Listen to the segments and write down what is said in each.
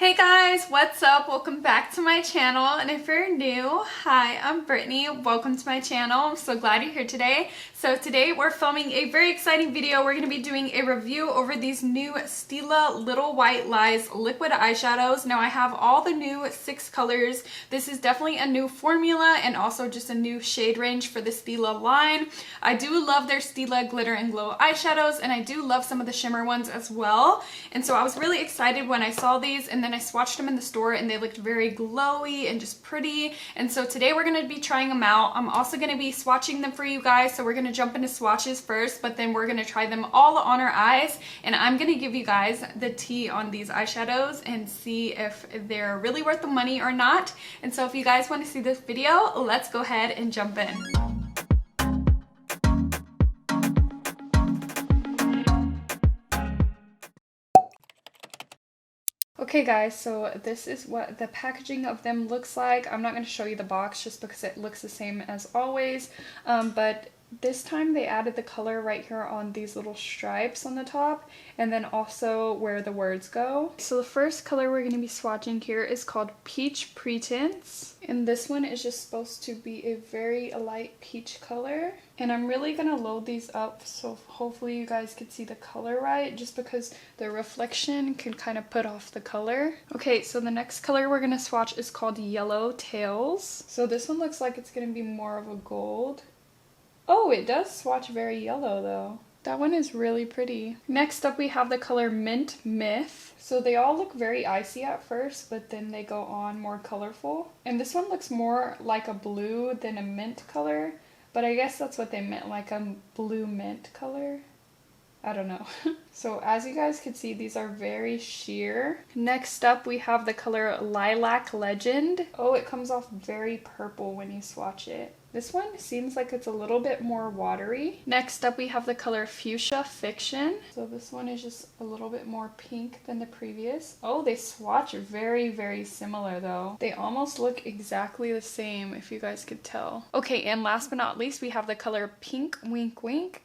Hey guys, what's up? Welcome back to my channel, and if you're new, hi, I'm Brittany. Welcome to my channel. I'm so glad you're here today. So today we're filming a very exciting video. We're going to be doing a review over these new Stila Little White Lies liquid eyeshadows. Now I have all the new 6 colors. This is definitely a new formula and also just a new shade range for the Stila line. I do love their Stila Glitter and Glow eyeshadows, and I do love some of the shimmer ones as well. And so I was really excited when I saw these, and then I swatched them in the store and they looked very glowy and just pretty. And so today we're going to be trying them out. I'm also going to be swatching them for you guys, so we're going to jump into swatches first, but then we're going to try them all on our eyes, and I'm going to give you guys the tea on these eyeshadows and see if they're really worth the money or not. And so if you guys want to see this video, let's go ahead and jump in. Okay guys, so this is what the packaging of them looks like. I'm not going to show you the box just because it looks the same as always, but this time they added the color right here on these little stripes on the top, and then also where the words go. So the first color we're going to be swatching here is called Peach Pretense, and this one is just supposed to be a very light peach color. And I'm really going to load these up so hopefully you guys can see the color right, just because the reflection can kind of put off the color. Okay, so the next color we're going to swatch is called Yellow Tails. So this one looks like it's going to be more of a gold. Oh, it does swatch very yellow though. That one is really pretty. Next up we have the color Mint Myth. So they all look very icy at first, but then they go on more colorful. And this one looks more like a blue than a mint color, but I guess that's what they meant, like a blue mint color. I don't know. So as you guys can see, these are very sheer. Next up we have the color Lilac Legend. Oh, it comes off very purple when you swatch it. This one seems like it's a little bit more watery. Next up we have the color Fuchsia Fiction. So this one is just a little bit more pink than the previous. Oh, they swatch very similar though. They almost look exactly the same, if you guys could tell. Okay, and last but not least we have the color Pink Wink Wink.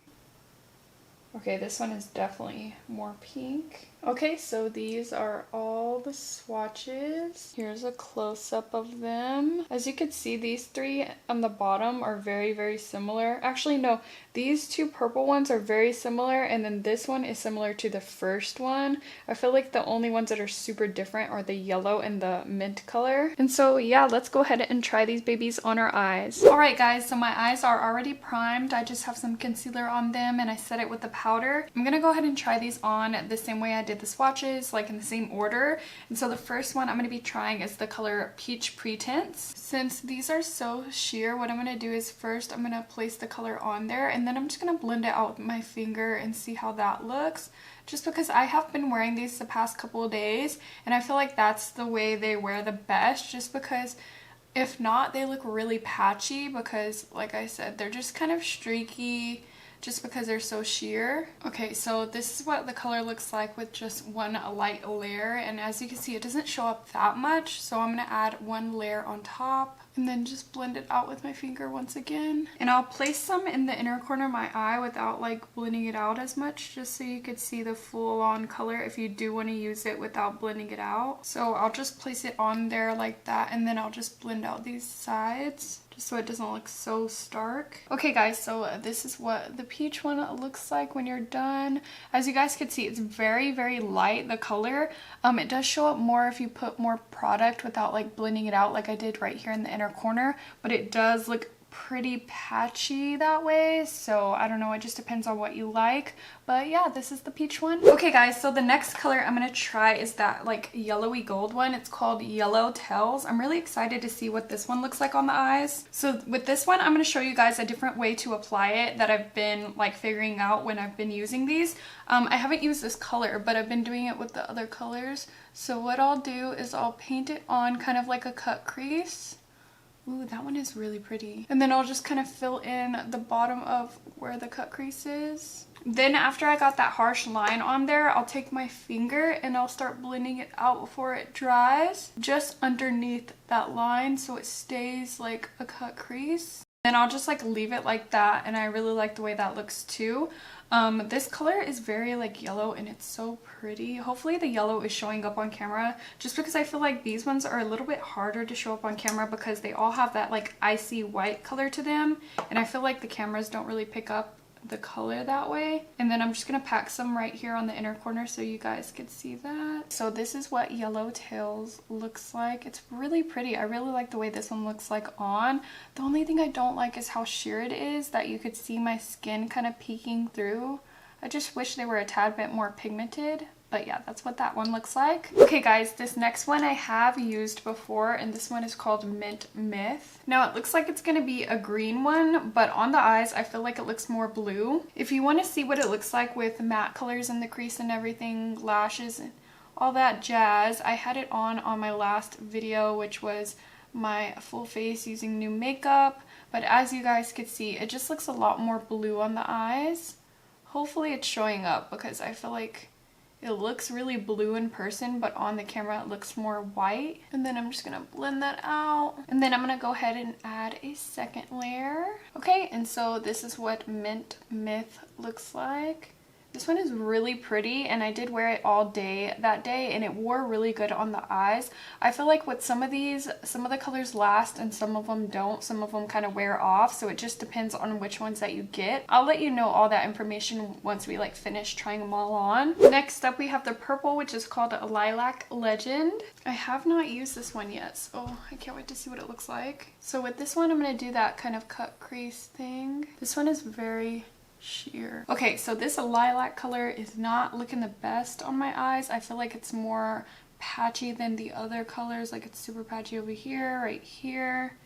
Okay, this one is definitely more pink. Okay, so these are all the swatches. Here's a close-up of them. As you can see, these 3 on the bottom are very similar. Actually, no, these 2 purple ones are very similar, and then this one is similar to the first one. I feel like the only ones that are super different are the yellow and the mint color. And so yeah, let's go ahead and try these babies on our eyes. Alright guys, so my eyes are already primed. I just have some concealer on them and I set it with the powder. I'm gonna go ahead and try these on the same way I did the swatches, like in the same order. And so the first one I'm going to be trying is the color Peach Pretense. Since these are so sheer, what I'm going to do is first I'm going to place the color on there, and then I'm just going to blend it out with my finger and see how that looks. Just because I have been wearing these the past couple of days, and I feel like that's the way they wear the best, just because if not, they look really patchy because, like I said, they're just kind of streaky just because they're so sheer. Okay, so this is what the color looks like with just one light layer, and as you can see, it doesn't show up that much, so I'm going to add 1 layer on top and then just blend it out with my finger once again. And I'll place some in the inner corner of my eye without like blending it out as much, just so you could see the full-on color if you do want to use it without blending it out. So I'll just place it on there like that, and then I'll just blend out these sides so it doesn't look so stark. Okay guys, so this is what the peach one looks like when you're done. As you guys can see, it's very light, the color. It does show up more if you put more product without like blending it out like I did right here in the inner corner, but it does look pretty patchy that way, so I don't know, it just depends on what you like. But yeah, this is the peach one. Okay guys, so the next color I'm gonna try is that like yellowy gold one. It's called Yellow Tails. I'm really excited to see what this one looks like on the eyes. So with this one, I'm gonna show you guys a different way to apply it that I've been like figuring out when I've been using these. I haven't used this color, but I've been doing it with the other colors. So what I'll do is I'll paint it on kind of like a cut crease. Ooh, that one is really pretty. And then I'll just kind of fill in the bottom of where the cut crease is. Then after I got that harsh line on there, I'll take my finger and I'll start blending it out before it dries, just underneath that line so it stays like a cut crease. Then I'll just like leave it like that, and I really like the way that looks too. This color is very like yellow and it's so pretty. Hopefully the yellow is showing up on camera, just because I feel like these ones are a little bit harder to show up on camera because they all have that like icy white color to them, and I feel like the cameras don't really pick up the color that way. And then I'm just gonna pack some right here on the inner corner so you guys could see that. So this is what Yellow Tails looks like. It's really pretty. I really like the way this one looks like on. The only thing I don't like is how sheer it is, that you could see my skin kind of peeking through. I just wish they were a tad bit more pigmented. But yeah, that's what that one looks like. Okay guys, this next one I have used before, and this one is called Mint Myth. Now it looks like it's gonna be a green one, but on the eyes I feel like it looks more blue. If you want to see what it looks like with matte colors in the crease and everything, lashes and all that jazz, I had it on my last video, which was my full face using new makeup. But as you guys could see, it just looks a lot more blue on the eyes. Hopefully it's showing up, because I feel like it looks really blue in person, but on the camera it looks more white. And then I'm just gonna blend that out. And then I'm gonna go ahead and add a second layer. Okay, and so this is what Mint Myth looks like. This one is really pretty, and I did wear it all day that day, and it wore really good on the eyes. I feel like with some of these, some of the colors last and some of them don't. Some of them kind of wear off, so it just depends on which ones that you get. I'll let you know all that information once we like finish trying them all on. Next up we have the purple, which is called a Lilac Legend. I have not used this one yet, so I can't wait to see what it looks like. So with this one I'm going to do that kind of cut crease thing. This one is very sheer. Okay, so this lilac color is not looking the best on my eyes. I feel like it's more patchy than the other colors. Like it's super patchy over here, right here.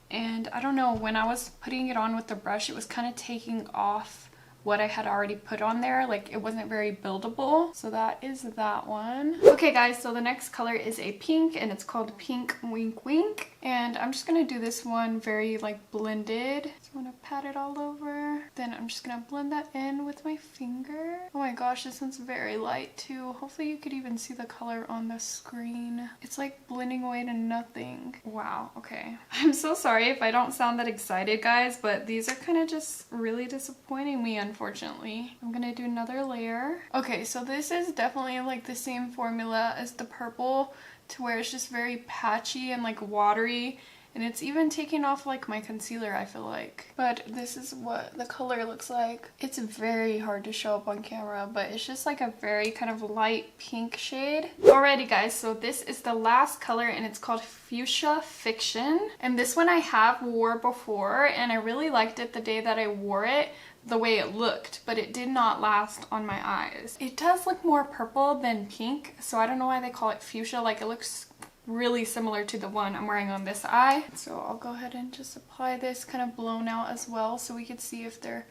And I don't know, when I was putting it on with the brush, it was kind of taking off what I had already put on there. Like it wasn't very buildable. So that is that one. Okay guys, so the next color is a pink, and it's called Pink Wink Wink. And I'm just gonna do this one very like blended. So I'm gonna pat it all over. Then I'm just gonna blend that in with my finger. Oh my gosh, this one's very light too. Hopefully you could even see the color on the screen. It's like blending away to nothing. Wow, okay. I'm so sorry if I don't sound that excited guys, but these are kind of just really disappointing me, unfortunately. I'm gonna do another layer. Okay, so this is definitely like the same formula as the purple, to where it's just very patchy and like watery, and it's even taking off like my concealer, I feel like. But this is what the color looks like. It's very hard to show up on camera, but it's just like a very kind of light pink shade. Alrighty guys, so this is the last color, and it's called Fuchsia Fiction. And this one I have wore before, and I really liked it the day that I wore it, the way it looked, but it did not last on my eyes. It does look more purple than pink, so I don't know why they call it fuchsia. Like it looks really similar to the one I'm wearing on this eye. So I'll go ahead and just apply this kind of blown out as well, so we could see if they're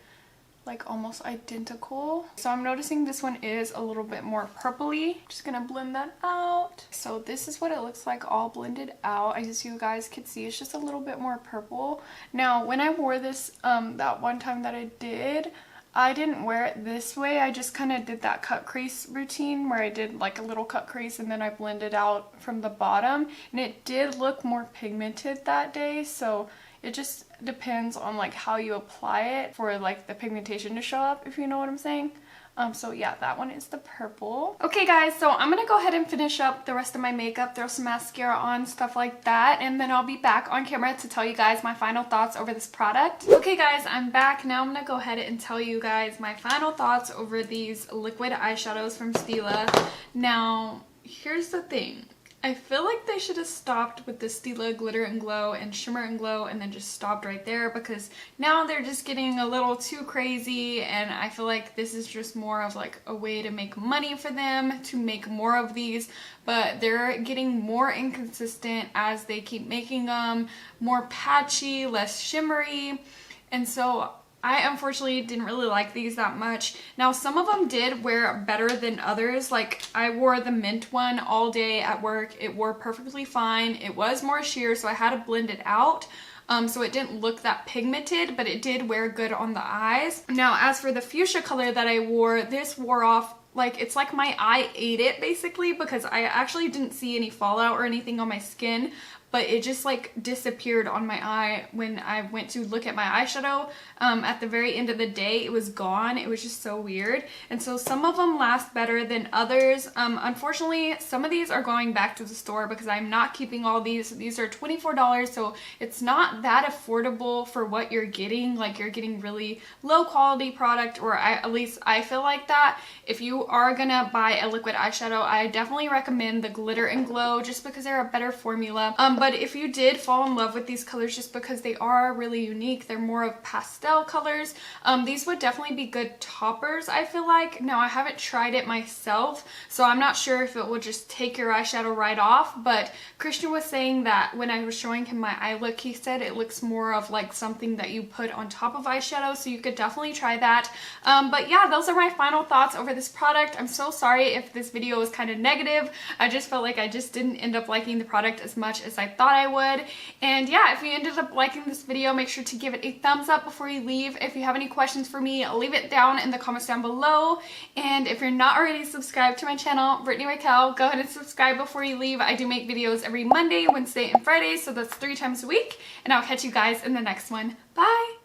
like almost identical. So I'm noticing this one is a little bit more purpley. Just gonna blend that out. So this is what it looks like all blended out. As you guys could see, it's just a little bit more purple. Now when I wore this that one time that I didn't wear it this way. I just kind of did that cut crease routine where I did like a little cut crease and then I blended out from the bottom, and it did look more pigmented that day. So it just depends on like how you apply it for like the pigmentation to show up, if you know what I'm saying. So yeah, that one is the purple. Okay guys, so I'm gonna go ahead and finish up the rest of my makeup, throw some mascara on, stuff like that, and then I'll be back on camera to tell you guys my final thoughts over this product. Okay guys, I'm back. Now I'm gonna go ahead and tell you guys my final thoughts over these liquid eyeshadows from Stila. Now, here's the thing. I feel like they should have stopped with the Stila Glitter and Glow and Shimmer and Glow and then just stopped right there, because now they're just getting a little too crazy, and I feel like this is just more of like a way to make money for them to make more of these, but they're getting more inconsistent as they keep making them, more patchy, less shimmery, and so I unfortunately didn't really like these that much. Now some of them did wear better than others. Like I wore the mint one all day at work. It wore perfectly fine. It was more sheer, so I had to blend it out. So it didn't look that pigmented, but it did wear good on the eyes. Now as for the fuchsia color that I wore, this wore off like, it's like my eye ate it basically, because I actually didn't see any fallout or anything on my skin. but it just like disappeared on my eye when I went to look at my eyeshadow. At the very end of the day, it was gone. It was just so weird. And so some of them last better than others. Unfortunately, some of these are going back to the store because I'm not keeping all these. These are $24, so it's not that affordable for what you're getting. Like, you're getting really low quality product, or at least I feel like that. If you are gonna buy a liquid eyeshadow, I definitely recommend the Glitter and Glow just because they're a better formula. But if you did fall in love with these colors just because they are really unique, they're more of pastel colors, these would definitely be good toppers, I feel like. Now, I haven't tried it myself, so I'm not sure if it will just take your eyeshadow right off, but Christian was saying that when I was showing him my eye look, he said it looks more of like something that you put on top of eyeshadow, so you could definitely try that. But yeah, those are my final thoughts over this product. I'm so sorry if this video was kind of negative. I just felt like I just didn't end up liking the product as much as I thought I would. And yeah, if you ended up liking this video, make sure to give it a thumbs up before you leave. If you have any questions for me, leave it down in the comments down below. And if you're not already subscribed to my channel, BritanyRaquell, go ahead and subscribe before you leave. I do make videos every Monday, Wednesday, and Friday, so that's 3 times a week. And I'll catch you guys in the next one. Bye!